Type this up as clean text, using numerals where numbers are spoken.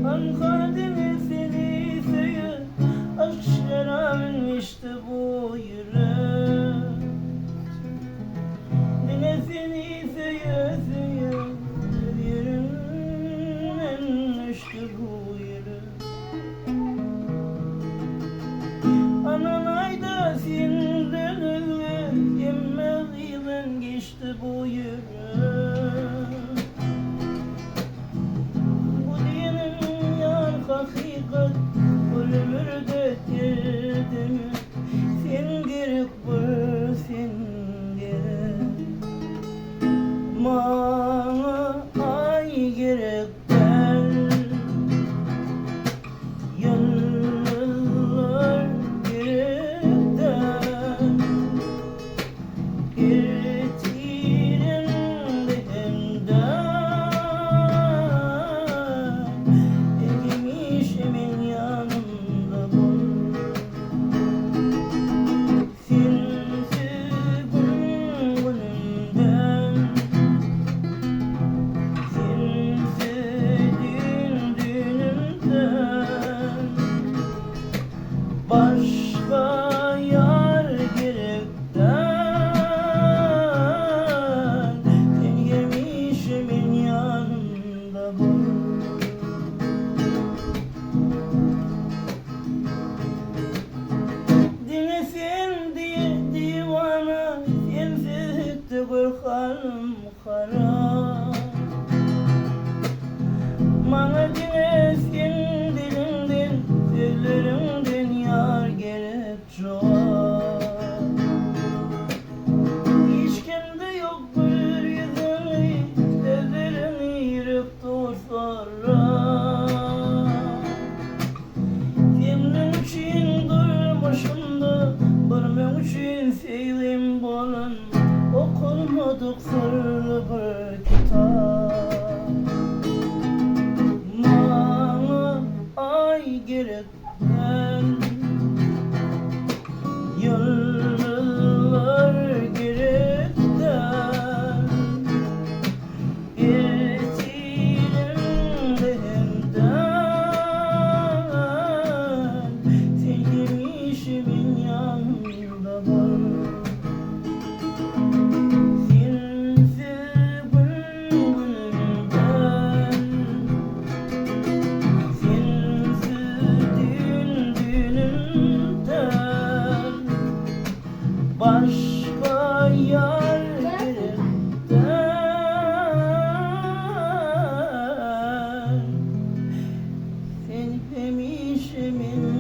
Ankara denizini suyu, aşk şarabın işte bu yürek. Denizini suyu, yürünen işte bu yürek. Ananayda senden ölü, yemmeğiyle geçti bu yürek. Hakikat ölümürde derdimi, sen gerek var, sen gerek. Bana ay gerek der, yıllar gerek der. Eritirim benden, emin yanımda bul. Sensiz gönlümden, sensiz düğünümden, başka yar gerekten. Sen gelmişimin yanımda bul. Korkarım kara, bana dile sen dilinden, sözlerinden yar gerek çok. Hiç kimde yok bir yüzünü, sözlerini yürek tutsarlar. Senin için durmuşum da, benim için sevdiğim bolan. Okunmadık sırlı bir kitap. Bana ay gerekten, yıllar gerekten. Eritirim benden, sen gelmişimin yanımda var. Başka yar gerekten, sen hem işimin